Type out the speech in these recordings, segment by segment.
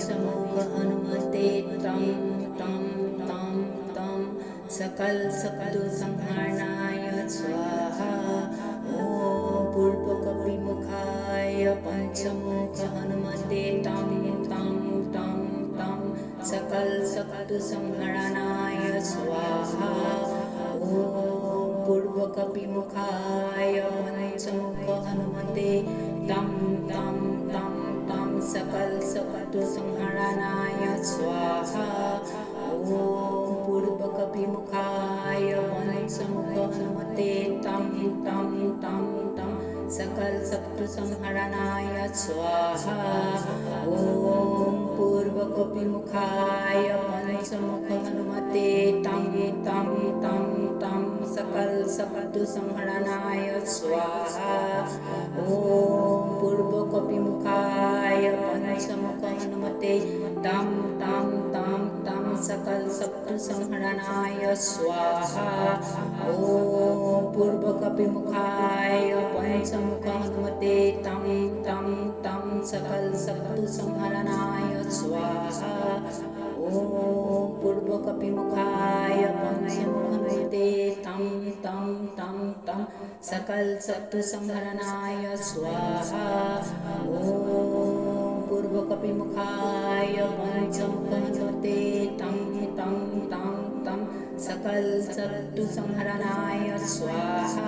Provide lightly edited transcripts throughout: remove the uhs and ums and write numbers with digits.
पंचमुख हनुमते तं तं तं तं सकल शत्रु संहरणाय स्वाहा। ॐ पूर्वकपिमुखाय पंचमुख हनुमते तं तं तं तं सकल शत्रु संहरणाय स्वाहा। ॐ पूर्वकपिमुखाय पंचमुख हनुमते तं तं तं तं सकल शत्रु संहरणाय स्वाहा। ॐ पूर्वकपिमुखाय पंचमुख हनुमते तं तं तं तं सकल शत्रु संहरणाय स्वाहा। ॐ पूर्वकपिमुखाय पंचमुख हनुमते तं तं तं तं सकल शत्रु संहरणाय स्वाहा। ॐ पूर्वकपिमुखाय पंचमुख हनुमते तं तं तं तं सकल शत्रु संहरणाय स्वाहा। ॐ पूर्वकपिमुखाय पंचमुख हनुमते तं तं तं सकल शत्रु संहरणाय स्वाहा। ॐ पूर्वकपिमुखाय पंचमुख हनुमते तं तं तं तं सकल शत्रु संहरणाय स्वाहा। ॐ पूर्वकपिमुखाय पंचमुख हनुमते तं तं तं तं सकल शत्रु संहरणाय स्वाहा।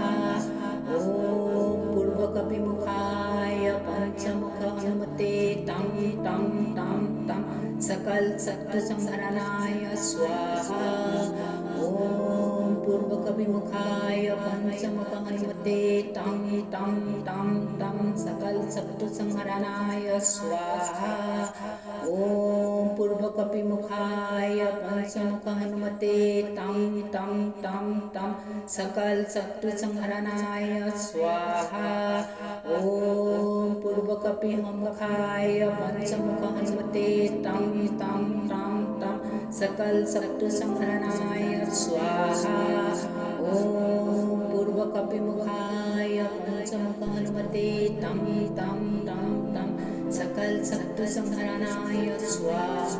ॐ पूर्वकपिमुखाय पंचमुख हनुमते तं तं तं तं सकल शत्रु संहरणाय स्वाहा। ॐ पूर्वकपिमुखाय पंचमुख हनुमते तं तं तं तं सकल शत्रु संहरणाय स्वाहा। ॐ पूर्वकपिमुखाय पंचमुख हनुमते तं तं तं तं सकल शत्रु संहरणाय स्वाहा। ॐ पूर्वकपिमुखाय पंचमुख हनुमते तं तं तं तं सकल शत्रु संहरणाय स्वाहा। ॐ पूर्वकपिमुखाय पंचमुख हनुमते तं तं तं तं सकल शत्रु संहरणाय स्वाहा।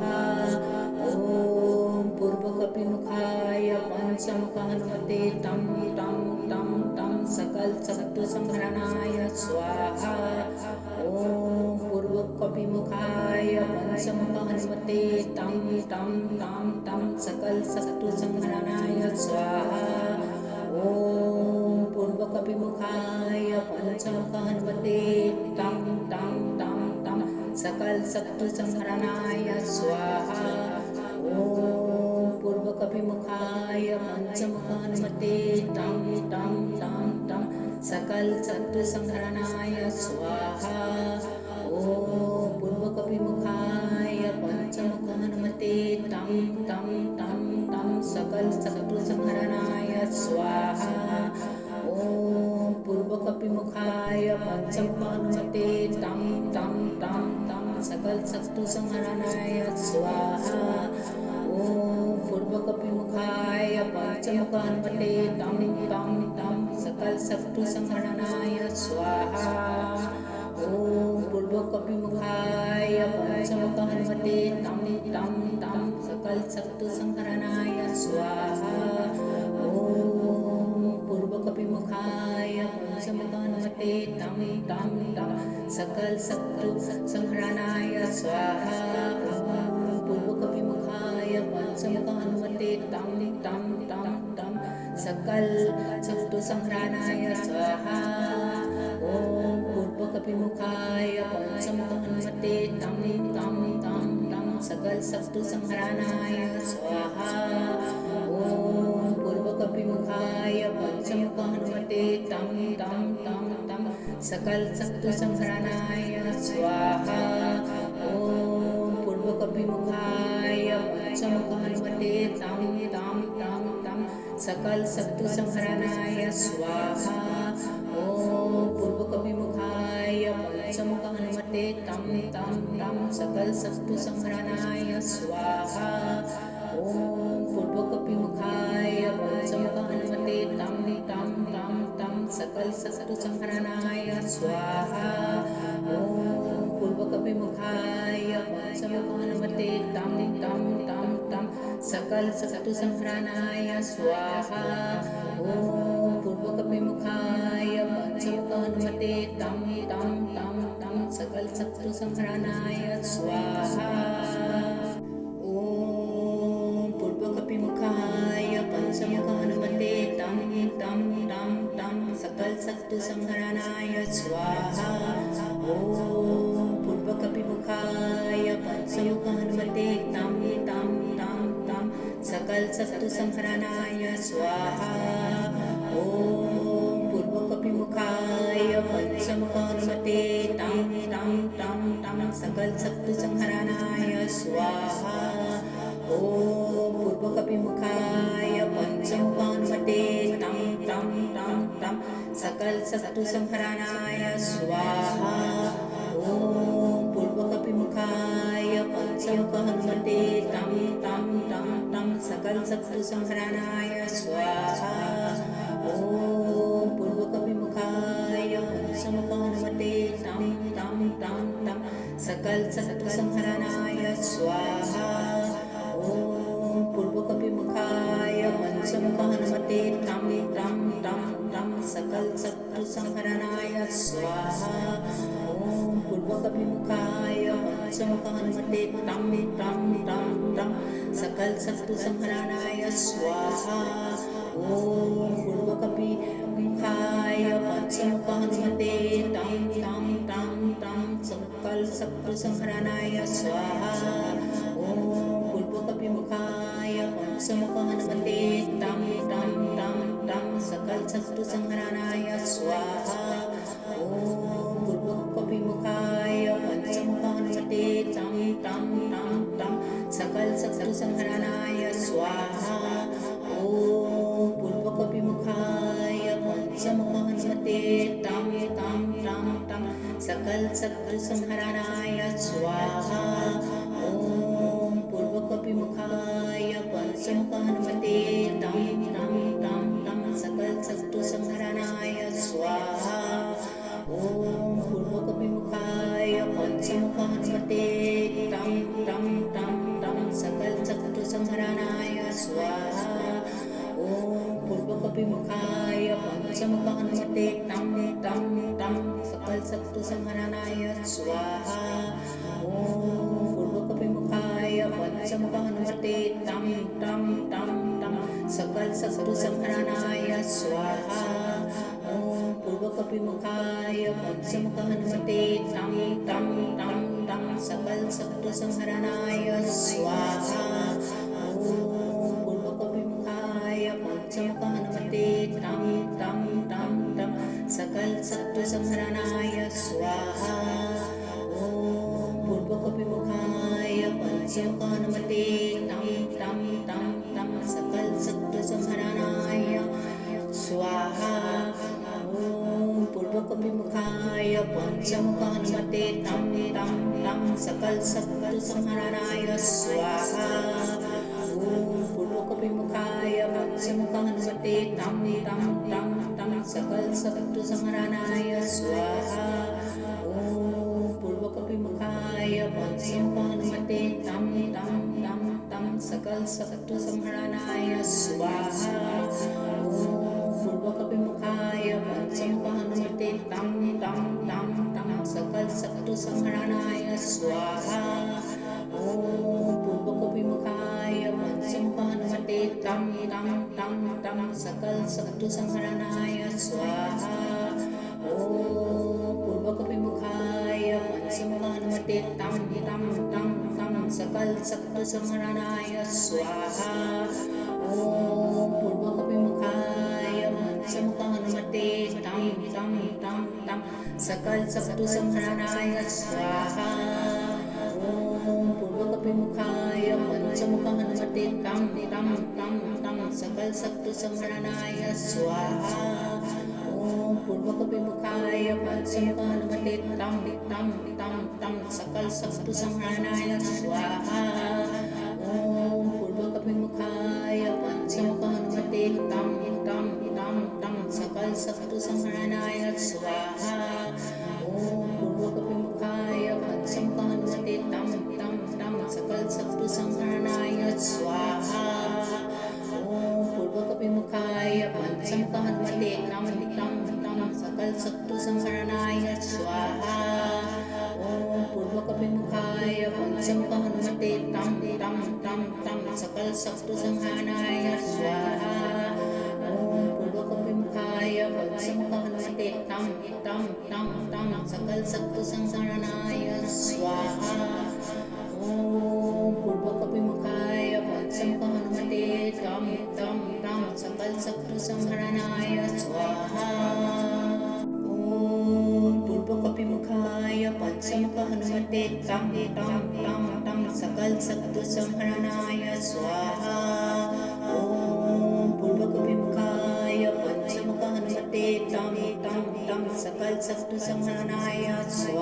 ॐ पूर्वकपिमुखाय पंचमुख हनुमते तं तं तं तं सकल शत्रु संहरणाय स्वाहा। ॐ पूर्वकपिमुखाय पंचमुख हनुमते तं तं तं तं सकल शत्रु संहरणाय स्वाहा। ॐ पूर्वकपिमुखाय पंचमुख हनुमते तं तं तं तं सकल शत्रु संहरणाय स्वाहा। ॐ पूर्वकपिमुखाय पंचमुख हनुमते तं तं तं तं सकल शत्रु संहरणाय स्वाहा। ॐ पूर्वकपिमुखाय पंचमुख हनुमते तं तं तं तं सकल शत्रु संहरणाय स्वाहा। ॐ पूर्वकपिमुखाय पंचमुख हनुमते तं तं तं तं सकल शत्रु संहरणाय स्वाहा। ॐ पूर्वकपिमुखाय पंचमुख हनुमते तं तं तं सकल शत्रु संहरणाय स्वाहा। ॐ पूर्वकपिमुखाय पंचमुख हनुमते तं तं तं सकल शत्रु संहरणाय स्वाहा। ॐ पूर्वकपिमुखाय पंचमुख हनुमते तं तं तं सकल शत्रु संहरणाय स्वाहा। ॐ पूर्वकपिमुखाय पंचमुख हनुमते तं तं तं तं सकल शत्रु संहरणाय स्वाहा। ॐ पूर्वकपिमुखाय पंचमुख हनुमते तं तं तं तं सकल शत्रु संहरणाय स्वाहा। ॐ पूर्वकपिमुखाय पंचमुख हनुमते तं तं तं तं सकल शत्रु संहरणाय स्वाहा। ॐ पूर्वकपिमुखाय पंचमुख हनुमते तं तं तं तं सकल शत्रु संहरणाय स्वाहा। ॐ पूर्वकपिमुखाय पंचमुख हनुमते तं तं तं सकल शत्रु संहरणाय स्वाहा। ॐ पूर्वकपिमुखाय पंचमुख हनुमते तं तं तं तं सकल शत्रु संहरणाय स्वाहा। ॐ पूर्वकपिमुखाय पंचमुखानुमते तं तं तं तं सकलसत्तुसंहरणाय स्वाहा ॐ पूर्वकपिमुखाय पंचमुखानुमते तं तं तं तं सकलसत्तुसंहरणाय स्वाहा ॐ पूर्वकपिमुखाय पंचमुखानुमते तं तं तं तं सकलसत्तुसंहरणाय स्वाहा ॐ पूर्वकपिमुखाय पंचमुखानुमते तं तं तं तं सकलसत्तुसंहरणाय स्वाहा ॐ पूर्वकपिमुखाय पंचमुखानुमते तं तं तं तं सकलसत्तुसंहरणाय स्वाहा ॐ पूर्वकपिमुखाय पंचमुखानुमते तं तं तं तं सकलसत्तुसंहरणाय स्वाहा ॐ पूर्वकपिमुखाय पंचमुखानुमते तं तं तं तं सकलसत्तुसंहरणाय स्वाहा ॐ पूर्वकपिमुखाय पंचमुखानुमते तं तं तं तं सकलसत्तुसंहरणाय स्वाहा ॐ पूर्वकपिमुखाय पंचमुखानुमते तं तं तं तं सकलसत्तुसंहरणाय स्वाहा ॐ पूर्वकपिमुखाय पंचमुखानुमते तं तं तं तं सकलसत्तुसंहरणाय स्वाहा ॐ पूर्वकपिमुखाय पंचमुखानुमते तं तं तं तं सकलसत्तुसंहरणाय स्वाहा ॐ पूर्वकपिमुखाय पंचमुखानुमते तं तं तं तं सकलसत्तुसंहरणाय स्वाहा ॐ पूर्वकपिमुखाय पंचमुखानुमते तं तं तं तं सकलसत्तुसंहरणाय स्वाहा ॐ पूर्वकपिमुखाय पंचमुखानुमते तं तं तं तं सकलसत्तुसंहरणाय स्वाहा ॐ पूर्वकपिमुखाय पंचमुखानुमते तं तं तं तं सकलसत्तुसंहरणाय स्वाहा ॐ पूर्वकपिमुखाय पंचमुखानुमते तं तं तं तं सकलसत्तुसंहरणाय स्वाहा ॐ पूर्वकपिमुखाय पंचमुखानुमते तं तं तं सकलसत्तुसंहरणाय स्वाहा ॐ पूर्वकपिमुखाय पंचमुखानुमते तं तं तं तं सकलसत्तुसंहरणाय स्वाहा ॐ पूर्वकपिमुखाय पंचमुखानुमते तं तं तं तं सकलसत्तुसंहरणाय स्वाहा ॐ पूर्वकपिमुखाय पंचमुखानुमते तं तं तं तं सकलसत्तुसंहरणाय स्वाहा ॐ पूर्वकपिमुखाय पंचमुखानुमते तं तं तं तं सकलसत्तुसंहरणाय स्वाहा ॐ पूर्वकपिमुखाय पंचमुखानुमते तं तं तं सकलसत्तुसंहरणाय स्वाहा ॐ पूर्वकपिमुखाय पंचमुखानुमते तं तं तं तं सकलसत्तुसंहरणाय स्वाहा ॐ पूर्वकपिमुखाय पंचमुखानुमते तं तं तं तं सकलसत्तुसंहरणाय स्वाहा ॐ पूर्वकपिमुखाय पंचमुखानुमते तं तं तं तं सकलसत्तुसंहरणाय स्वाहा ॐ पूर्वकपिमुखाय पंचमुखानुमते तं तं तं तं सकलसत्तुसंहरणाय स्वाहा ॐ पूर्वकपिमुखाय पंचमुखानुमते तं तं तं तं सकलसत्तुसंहरणाय स्वाहा ॐ पूर्वकपिमुखाय पंचमुखानुमते तं तं तं तं सकलसत्तुसंहरणाय स्वाहा ॐ पूर्वकपिमुखाय पंचमुखानुमते तं तं तं तं सकलसत्तुसंहरणाय स्वाहा ॐ पूर्वकपिमुखाय पंचमुखानुमते तं तं तं तं सकलसत्तुसंहरणाय स्वाहा ॐ पूर्वकपिमुखाय पंचमुखानुमते तं तं तं तं सकलसत्तुसंहरणाय स्वाहा ॐ पूर्वकपिमुखाय पंचमुखानुमते संहरणाय स्वाहा ॐ पूर्वकपिमुखाय पंचमुख हनुमते तं तं तं तं सकल शत्रु संहरणाय स्वाहा ॐ पूर्वकपिमुखाय पंचमुख हनुमते तं तं तं तं सकल शत्रु संहरणाय स्वाहा ॐ पूर्वकपिमुखाय पंचमुख हनुमते तं तं तं सकल शत्रु संहरणाय स्वाहा ॐ पूर्वकपिमुखाय पंचमुख हनुमते तं तं तं तं सकल शत्रु संहरणाय स्वाहा ॐ पूर्वकपिमुखाय पंचमुख हनुमते तं तं तं सकल शत्रु संहरणाय स्वाहा